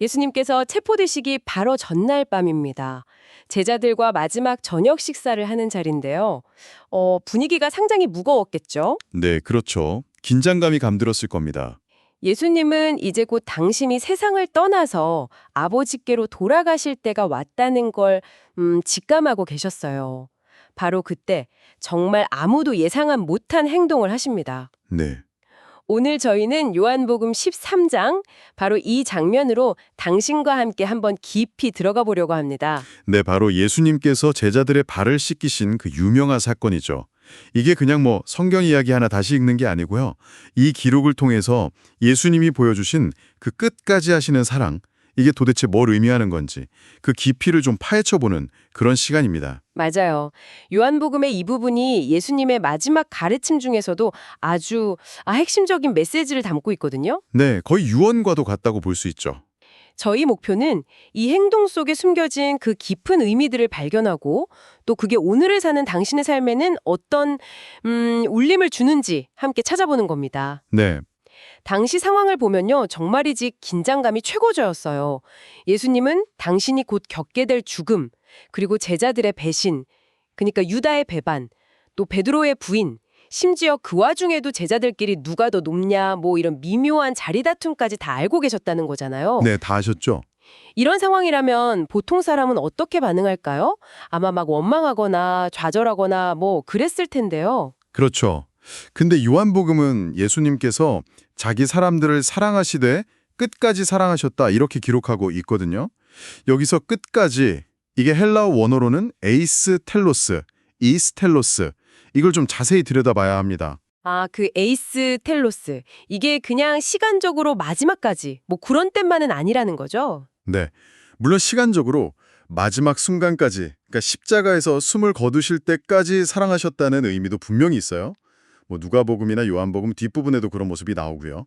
예수님께서 체포되시기 바로 전날 밤입니다. 제자들과 마지막 저녁 식사를 하는 자리인데요. 분위기가 상당히 무거웠겠죠? 네, 그렇죠. 긴장감이 감들었을 겁니다. 예수님은 이제 곧 당신이 세상을 떠나서 아버지께로 돌아가실 때가 왔다는 걸 직감하고 계셨어요. 바로 그때 정말 아무도 예상한 못한 행동을 하십니다. 네. 오늘 저희는 요한복음 13장, 바로 이 장면으로 당신과 함께 한번 깊이 들어가 보려고 합니다. 네, 바로 예수님께서 제자들의 발을 씻기신 그 유명한 사건이죠. 이게 그냥 성경 이야기 하나 다시 읽는 게 아니고요. 이 기록을 통해서 예수님이 보여주신 그 끝까지 하시는 사랑, 이게 도대체 뭘 의미하는 건지 그 깊이를 좀 파헤쳐보는 그런 시간입니다. 맞아요. 요한복음의 이 부분이 예수님의 마지막 가르침 중에서도 아주 핵심적인 메시지를 담고 있거든요. 네, 거의 유언과도 같다고 볼 수 있죠. 저희 목표는 이 행동 속에 숨겨진 그 깊은 의미들을 발견하고 또 그게 오늘을 사는 당신의 삶에는 어떤 울림을 주는지 함께 찾아보는 겁니다. 네, 당시 상황을 보면요. 정말이지 긴장감이 최고조였어요. 예수님은 당신이 곧 겪게 될 죽음, 그리고 제자들의 배신, 그러니까 유다의 배반, 또 베드로의 부인, 심지어 그 와중에도 제자들끼리 누가 더 높냐 이런 미묘한 자리 다툼까지 다 알고 계셨다는 거잖아요. 네, 다 아셨죠? 이런 상황이라면 보통 사람은 어떻게 반응할까요? 아마 막 원망하거나 좌절하거나 그랬을 텐데요. 그렇죠. 근데 요한복음은 예수님께서 자기 사람들을 사랑하시되 끝까지 사랑하셨다 이렇게 기록하고 있거든요. 여기서 끝까지 이게 헬라어 원어로는 에이스 텔로스, 이스텔로스 이걸 좀 자세히 들여다봐야 합니다. 그 에이스 텔로스. 이게 그냥 시간적으로 마지막까지 그런 때만은 아니라는 거죠? 네, 물론 시간적으로 마지막 순간까지 그러니까 십자가에서 숨을 거두실 때까지 사랑하셨다는 의미도 분명히 있어요. 누가복음이나 요한복음 뒷부분에도 그런 모습이 나오고요.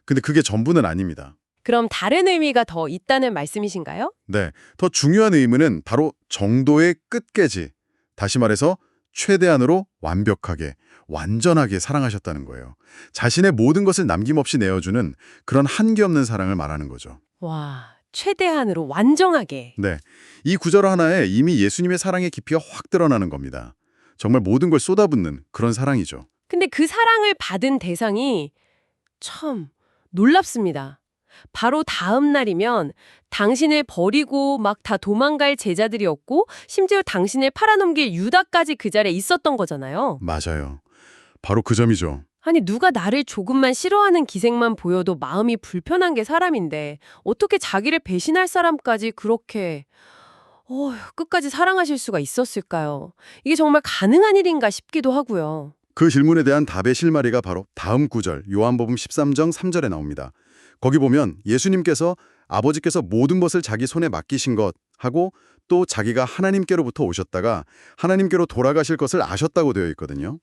근데 그게 전부는 아닙니다. 그럼 다른 의미가 더 있다는 말씀이신가요? 네, 더 중요한 의미는 바로 정도의 끝까지, 다시 말해서 최대한으로 완벽하게, 완전하게 사랑하셨다는 거예요. 자신의 모든 것을 남김없이 내어주는 그런 한계 없는 사랑을 말하는 거죠. 와, 최대한으로 완전하게. 네, 이 구절 하나에 이미 예수님의 사랑의 깊이가 확 드러나는 겁니다. 정말 모든 걸 쏟아붓는 그런 사랑이죠. 근데 그 사랑을 받은 대상이 참 놀랍습니다. 바로 다음 날이면 당신을 버리고 막 다 도망갈 제자들이었고 심지어 당신을 팔아넘길 유다까지 그 자리에 있었던 거잖아요. 맞아요. 바로 그 점이죠. 아니 누가 나를 조금만 싫어하는 기색만 보여도 마음이 불편한 게 사람인데 어떻게 자기를 배신할 사람까지 그렇게 끝까지 사랑하실 수가 있었을까요? 이게 정말 가능한 일인가 싶기도 하고요. 그 질문에 대한 답의 실마리가 바로 다음 구절 요한복음 13장 3절에 나옵니다. 거기 보면 예수님께서 아버지께서 모든 것을 자기 손에 맡기신 것 하고 또 자기가 하나님께로부터 오셨다가 하나님께로 돌아가실 것을 아셨다고 되어 있거든요.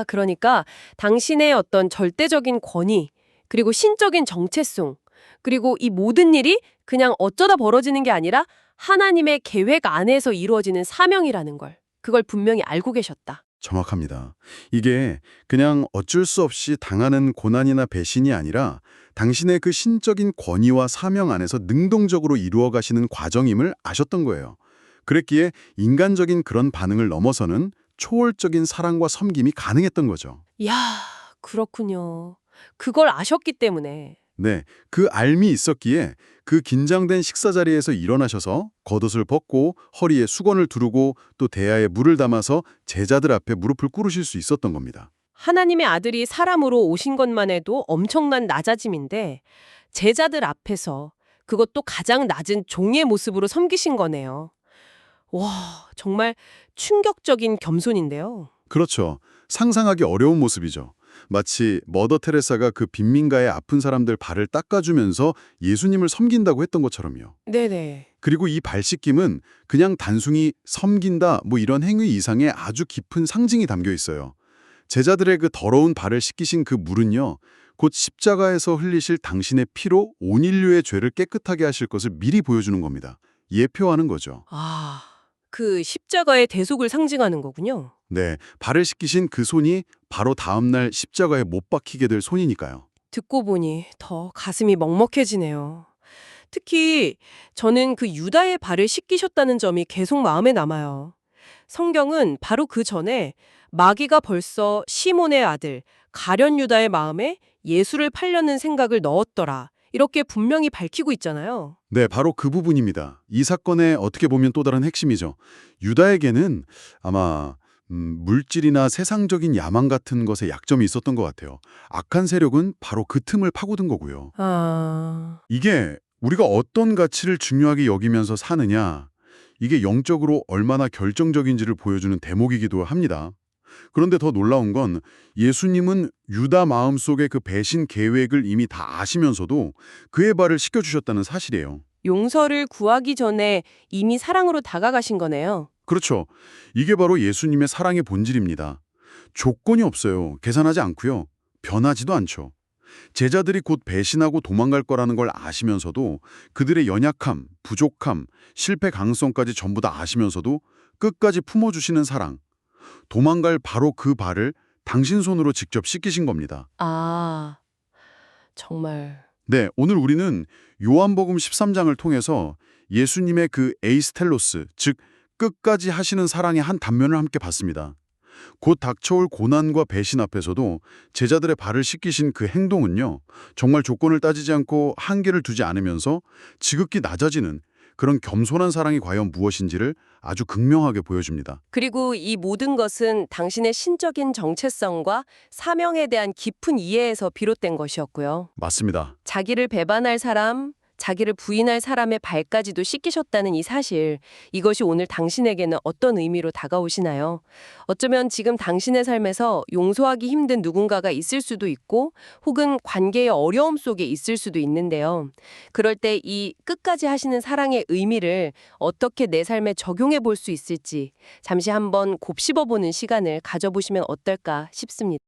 그러니까 당신의 어떤 절대적인 권위, 그리고 신적인 정체성, 그리고 이 모든 일이 그냥 어쩌다 벌어지는 게 아니라 하나님의 계획 안에서 이루어지는 사명이라는 걸, 그걸 분명히 알고 계셨다. 정확합니다. 이게 그냥 어쩔 수 없이 당하는 고난이나 배신이 아니라 당신의 그 신적인 권위와 사명 안에서 능동적으로 이루어 가시는 과정임을 아셨던 거예요. 그랬기에 인간적인 그런 반응을 넘어서는 초월적인 사랑과 섬김이 가능했던 거죠. 이야, 그렇군요. 그걸 아셨기 때문에. 네, 그 알미 있었기에 그 긴장된 식사 자리에서 일어나셔서 겉옷을 벗고 허리에 수건을 두르고 또 대야에 물을 담아서 제자들 앞에 무릎을 꿇으실 수 있었던 겁니다. 하나님의 아들이 사람으로 오신 것만 해도 엄청난 낮아짐인데 제자들 앞에서 그것도 가장 낮은 종의 모습으로 섬기신 거네요. 와, 정말 충격적인 겸손인데요. 그렇죠. 상상하기 어려운 모습이죠. 마치 머더 테레사가 그 빈민가의 아픈 사람들 발을 닦아주면서 예수님을 섬긴다고 했던 것처럼요. 네네. 그리고 이 발 씻김은 그냥 단순히 섬긴다 이런 행위 이상의 아주 깊은 상징이 담겨 있어요. 제자들의 그 더러운 발을 씻기신 그 물은요, 곧 십자가에서 흘리실 당신의 피로 온 인류의 죄를 깨끗하게 하실 것을 미리 보여주는 겁니다. 예표하는 거죠. 그 십자가의 대속을 상징하는 거군요. 네, 발을 씻기신 그 손이 바로 다음날 십자가에 못 박히게 될 손이니까요. 듣고 보니 더 가슴이 먹먹해지네요. 특히 저는 그 유다의 발을 씻기셨다는 점이 계속 마음에 남아요. 성경은 바로 그 전에 마귀가 벌써 시몬의 아들 가룟 유다의 마음에 예수를 팔려는 생각을 넣었더라. 이렇게 분명히 밝히고 있잖아요. 네, 바로 그 부분입니다. 이 사건의 어떻게 보면 또 다른 핵심이죠. 유다에게는 아마 물질이나 세상적인 야망 같은 것에 약점이 있었던 것 같아요. 악한 세력은 바로 그 틈을 파고든 거고요. 이게 우리가 어떤 가치를 중요하게 여기면서 사느냐, 이게 영적으로 얼마나 결정적인지를 보여주는 대목이기도 합니다. 그런데 더 놀라운 건 예수님은 유다 마음속의 그 배신 계획을 이미 다 아시면서도 그의 발을 씻겨주셨다는 사실이에요. 용서를 구하기 전에 이미 사랑으로 다가가신 거네요. 그렇죠. 이게 바로 예수님의 사랑의 본질입니다. 조건이 없어요. 계산하지 않고요. 변하지도 않죠. 제자들이 곧 배신하고 도망갈 거라는 걸 아시면서도 그들의 연약함, 부족함, 실패 가능성까지 전부 다 아시면서도 끝까지 품어주시는 사랑. 도망갈 바로 그 발을 당신 손으로 직접 씻기신 겁니다. 아, 정말. 네, 오늘 우리는 요한복음 13장을 통해서 예수님의 그 에이스텔로스, 즉 끝까지 하시는 사랑의 한 단면을 함께 봤습니다. 곧 닥쳐올 고난과 배신 앞에서도 제자들의 발을 씻기신 그 행동은요, 정말 조건을 따지지 않고 한계를 두지 않으면서 지극히 낮아지는 그런 겸손한 사랑이 과연 무엇인지를 아주 극명하게 보여줍니다. 그리고 이 모든 것은 당신의 신적인 정체성과 사명에 대한 깊은 이해에서 비롯된 것이었고요. 맞습니다. 자기를 배반할 사람, 자기를 부인할 사람의 발까지도 씻기셨다는 이 사실, 이것이 오늘 당신에게는 어떤 의미로 다가오시나요? 어쩌면 지금 당신의 삶에서 용서하기 힘든 누군가가 있을 수도 있고, 혹은 관계의 어려움 속에 있을 수도 있는데요. 그럴 때 이 끝까지 하시는 사랑의 의미를 어떻게 내 삶에 적용해 볼 수 있을지 잠시 한번 곱씹어보는 시간을 가져보시면 어떨까 싶습니다.